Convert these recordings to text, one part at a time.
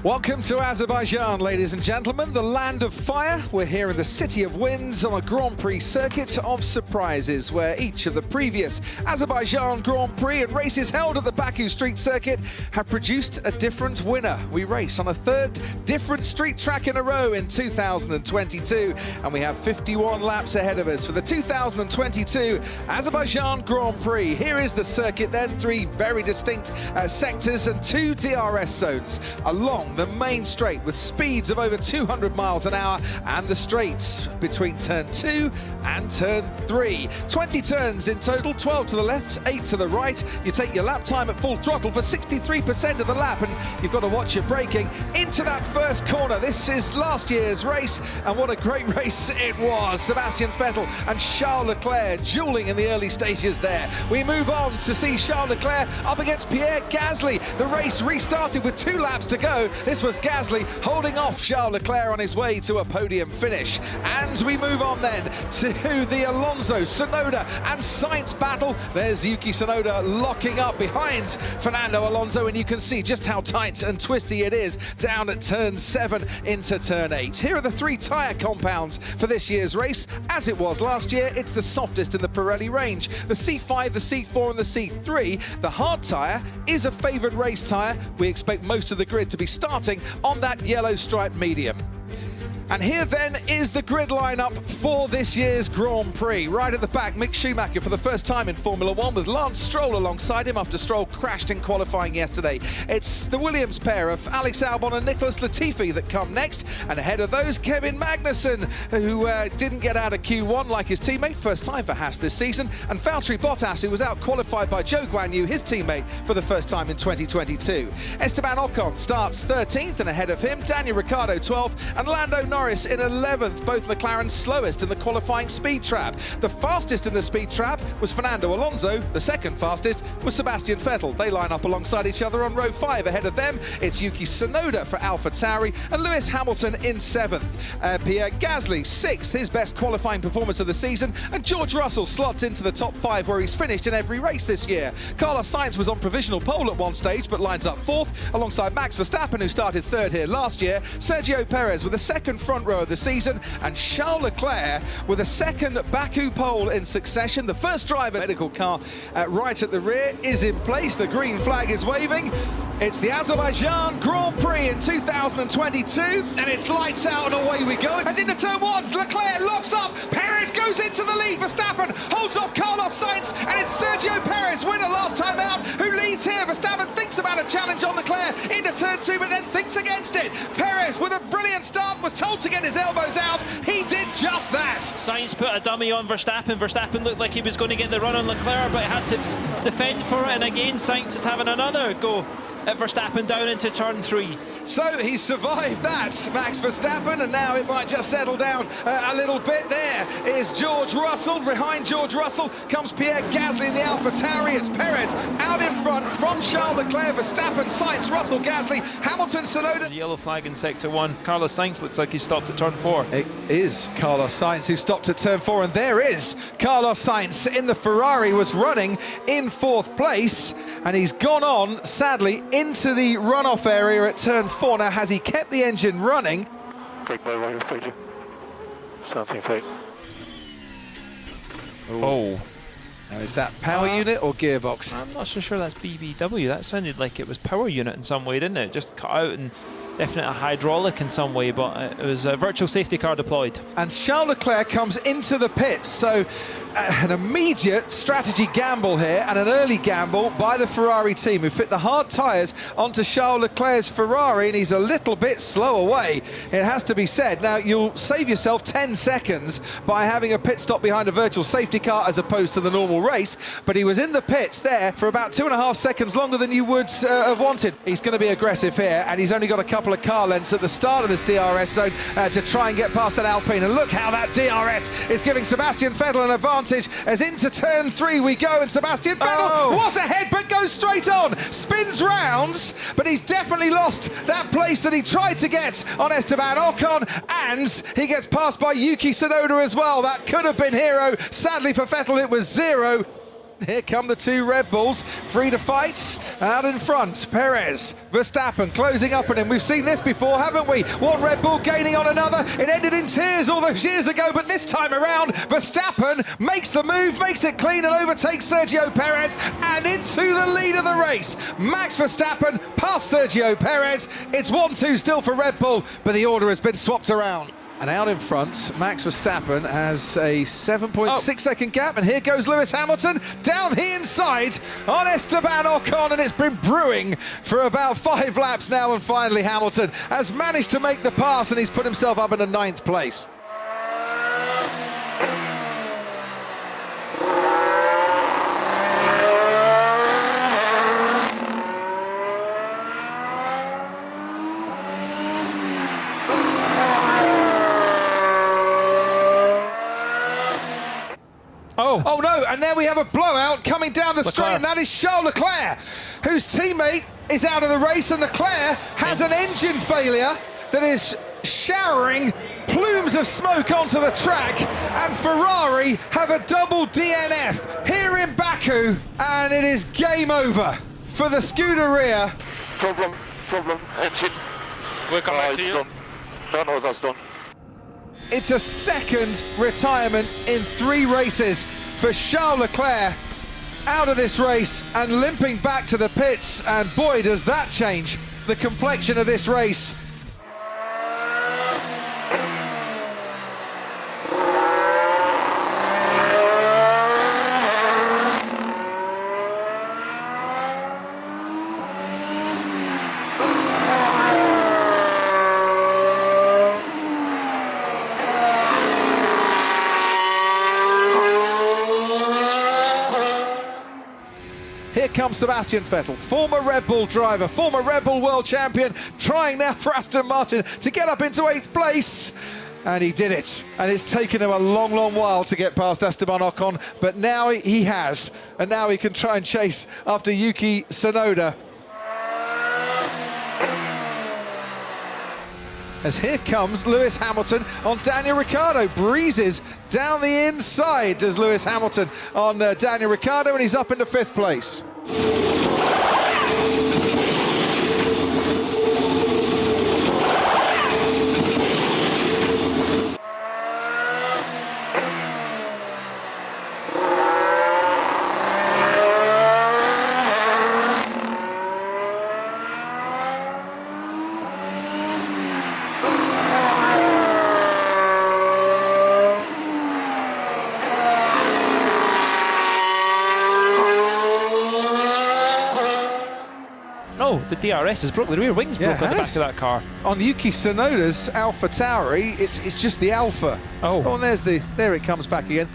Welcome to Azerbaijan, ladies and gentlemen, the land of fire. We're here in the City of Winds on a Grand Prix circuit of surprises, where each of the previous Azerbaijan Grand Prix and races held at the Baku street circuit have produced a different winner. We race on a third different street track in a row in 2022, and we have 51 laps ahead of us for the 2022 Azerbaijan Grand Prix. Here is the circuit then, three very distinct sectors and two DRS zones along the main straight with speeds of over 200 miles an hour, and the straights between turn 2 and turn 3. 20 turns in total, 12 to the left, 8 to the right. You take your lap time at full throttle for 63% of the lap, and you've got to watch your braking into that first corner. This is last year's race, and what a great race it was. Sebastian Vettel and Charles Leclerc dueling in the early stages there. We move on to see Charles Leclerc up against Pierre Gasly. The race restarted with 2 laps to go. This was Gasly holding off Charles Leclerc on his way to a podium finish. And we move on then to the Alonso, Sonoda and Sainz battle. There's Yuki Tsunoda locking up behind Fernando Alonso, and you can see just how tight and twisty it is down at turn 7 into turn 8. Here are the 3 tyre compounds for this year's race. As it was last year, it's the softest in the Pirelli range. The C5, the C4 and the C3. The hard tyre is a favoured race tyre. We expect most of the grid to be starting on that yellow striped medium. And here then is the grid lineup for this year's Grand Prix. Right at the back, Mick Schumacher for the first time in Formula 1 with Lance Stroll alongside him after Stroll crashed in qualifying yesterday. It's the Williams pair of Alex Albon and Nicholas Latifi that come next, and ahead of those, Kevin Magnussen, who didn't get out of Q1 like his teammate, first time for Haas this season, and Valtteri Bottas, who was out qualified by Zhou Guanyu, his teammate, for the first time in 2022. Esteban Ocon starts 13th, and ahead of him, Daniel Ricciardo 12th, and Lando Norris in 11th, both McLaren's slowest in the qualifying speed trap. The fastest in the speed trap was Fernando Alonso. The second fastest was Sebastian Vettel. They line up alongside each other on row 5. Ahead of them, it's Yuki Tsunoda for AlphaTauri and Lewis Hamilton in 7th. Pierre Gasly 6th, his best qualifying performance of the season, and George Russell slots into the top 5 where he's finished in every race this year. Carlos Sainz was on provisional pole at one stage but lines up 4th alongside Max Verstappen, who started 3rd here last year, Sergio Perez with a second front row of the season, and Charles Leclerc with a second Baku pole in succession. The first driver medical car right at the rear is in place. The green flag is waving. It's the Azerbaijan Grand Prix in 2022, and it's lights out and away we go. As into turn 1, Leclerc locks up, Perez goes into the lead, Verstappen holds off Carlos Sainz, and it's Sergio Perez, winner last time out, who leads here. Verstappen thinks about a challenge on Leclerc into turn 2, but then thinks against it. Perez with a brilliant start was told to get his elbows out. He did just that. Sainz put a dummy on Verstappen. Verstappen looked like he was going to get the run on Leclerc, but had to defend for it, and again Sainz is having another go at Verstappen down into turn 3. So he survived that, Max Verstappen, and now it might just settle down a little bit. There is George Russell. Behind George Russell comes Pierre Gasly in the AlphaTauri. It's Perez out in front from Charles Leclerc, Verstappen, Sainz, Russell, Gasly, Hamilton, Sonoda. The yellow flag in sector 1. Carlos Sainz looks like he stopped at turn 4. It is Carlos Sainz who stopped at turn 4, and there is Carlos Sainz in the Ferrari, was running in 4th place, and he's gone on, sadly, into the runoff area at turn 4. Now, has he kept the engine running? Brake by right of you. Something fake. Oh. Now, is that power unit or gearbox? I'm not so sure that's BBW. That sounded like it was power unit in some way, didn't it? Just cut out and definitely a hydraulic in some way, but it was a virtual safety car deployed. And Charles Leclerc comes into the pits, so an immediate strategy gamble here, and an early gamble by the Ferrari team, who fit the hard tyres onto Charles Leclerc's Ferrari, and he's a little bit slow away, it has to be said. Now, you'll save yourself 10 seconds by having a pit stop behind a virtual safety car as opposed to the normal race, but he was in the pits there for about 2.5 seconds longer than you would have wanted. He's going to be aggressive here, and he's only got a couple of car lengths at the start of this DRS zone to try and get past that Alpine, and look how that DRS is giving Sebastian Vettel an advantage as into turn 3 we go, and Sebastian Vettel was ahead but goes straight on, spins round, but he's definitely lost that place that he tried to get on Esteban Ocon, and he gets passed by Yuki Tsunoda as well. That could have been hero. Sadly for Vettel, it was 0. Here come the two Red Bulls, free to fight, out in front. Perez, Verstappen closing up on him. We've seen this before, haven't we? One Red Bull gaining on another. It ended in tears all those years ago, but this time around, Verstappen makes the move, makes it clean and overtakes Sergio Perez and into the lead of the race. Max Verstappen past Sergio Perez. It's 1-2 still for Red Bull, but the order has been swapped around. And out in front, Max Verstappen has a 7.6 second gap, and here goes Lewis Hamilton down the inside on Esteban Ocon, and it's been brewing for about 5 laps now, and finally Hamilton has managed to make the pass, and he's put himself up in the 9th place. Oh no, and now we have a blowout coming down the straight, and that is Charles Leclerc, whose teammate is out of the race, and Leclerc has an engine failure that is showering plumes of smoke onto the track, and Ferrari have a double DNF here in Baku, and it is game over for the Scuderia. Problem, engine. We'll come back to you. Done. No, that's done. It's a second retirement in 3 races for Charles Leclerc, out of this race and limping back to the pits, and boy does that change the complexion of this race. Here comes Sebastian Vettel, former Red Bull driver, former Red Bull world champion, trying now for Aston Martin to get up into 8th place. And he did it. And it's taken him a long, long while to get past Esteban Ocon, but now he has. And now he can try and chase after Yuki Sonoda. As here comes Lewis Hamilton on Daniel Ricciardo. Breezes down the inside, does Lewis Hamilton on Daniel Ricciardo, and he's up into 5th place. Oh, the DRS has broken. The rear wings broke on the back of that car. On Yuki Tsunoda's Alpha Tauri, it's just the Alpha. Oh, and there it comes back again.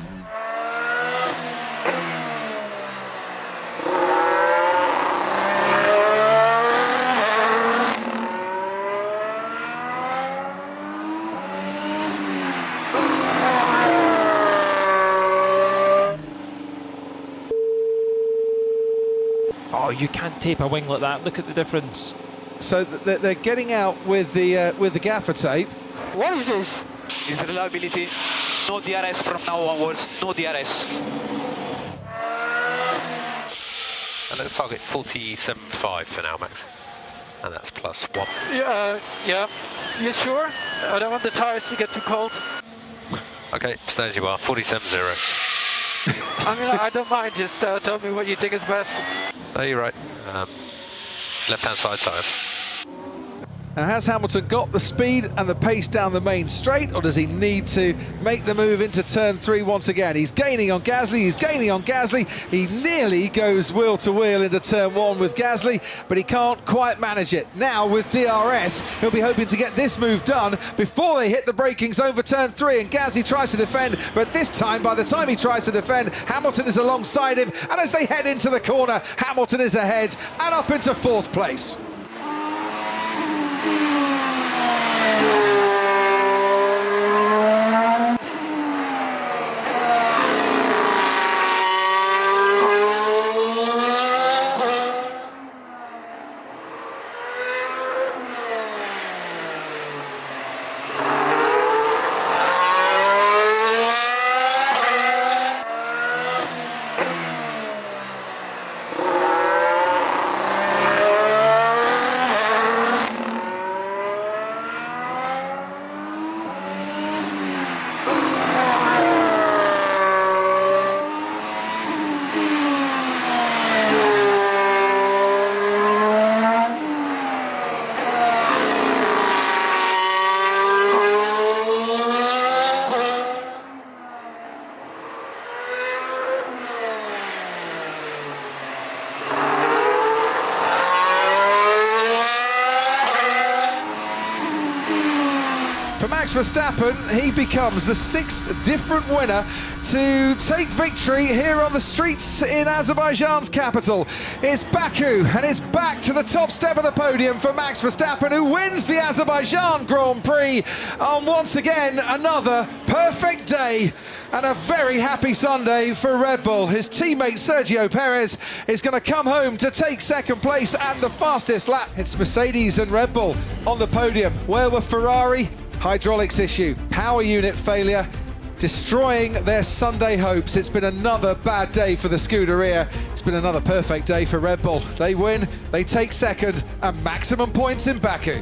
Oh, you can't tape a wing like that. Look at the difference. So they're getting out with the gaffer tape. What is this? It's reliability. No DRS from now onwards. No DRS. And let's target 47.5 for now, Max. And that's +1. Yeah. You sure? I don't want the tires to get too cold. Okay, stay as you are. 47.0. I mean, I don't mind. Just tell me what you think is best. No, you're right. Left-hand side tyres. Now, has Hamilton got the speed and the pace down the main straight, or does he need to make the move into turn 3 once again? He's gaining on Gasly, He nearly goes wheel to wheel into turn 1 with Gasly, but he can't quite manage it. Now, with DRS, he'll be hoping to get this move done before they hit the braking zone for turn 3, and Gasly tries to defend, but this time, by the time he tries to defend, Hamilton is alongside him, and as they head into the corner, Hamilton is ahead and up into 4th place. for Max Verstappen, he becomes the 6th different winner to take victory here on the streets in Azerbaijan's capital. It's Baku, and it's back to the top step of the podium for Max Verstappen, who wins the Azerbaijan Grand Prix on once again another perfect day and a very happy Sunday for Red Bull. His teammate Sergio Perez is going to come home to take second place and the fastest lap. It's Mercedes and Red Bull on the podium. Where were Ferrari? Hydraulics issue, power unit failure, destroying their Sunday hopes. It's been another bad day for the Scuderia. It's been another perfect day for Red Bull. They win, they take second, and maximum points in Baku.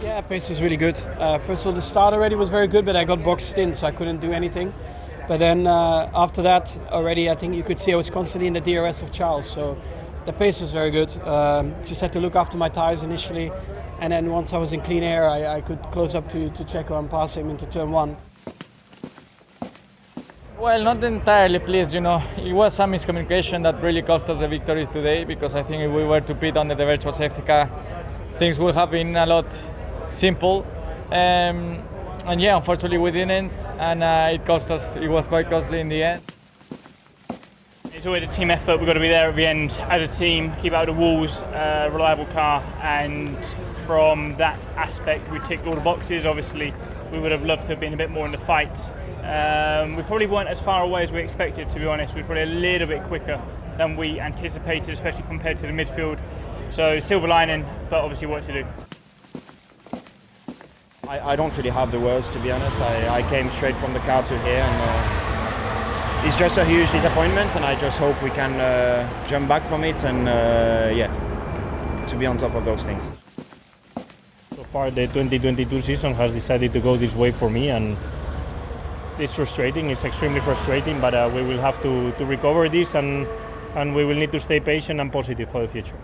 Yeah, pace was really good. First of all, the start already was very good, but I got boxed in, so I couldn't do anything. But then after that, already, I think you could see I was constantly in the DRS of Charles. So the pace was very good. Just had to look after my tires initially, and then once I was in clean air, I could close up to Checo and pass him into turn 1. Well, not entirely pleased, you know. It was some miscommunication that really cost us the victories today, because I think if we were to pit under the virtual safety car, things would have been a lot simple. And yeah, unfortunately we didn't, and it cost us. It was quite costly in the end. It's always a team effort. We've got to be there at the end as a team, keep out of the walls, reliable car, and from that aspect we ticked all the boxes. Obviously we would have loved to have been a bit more in the fight. We probably weren't as far away as we expected, to be honest. We were probably a little bit quicker than we anticipated, especially compared to the midfield. So silver lining, but obviously what to do. I don't really have the words, to be honest. I came straight from the car to here, and it's just a huge disappointment, and I just hope we can jump back from it and yeah, to be on top of those things. So far the 2022 season has decided to go this way for me, and it's frustrating. It's extremely frustrating, but we will have to recover this, and we will need to stay patient and positive for the future.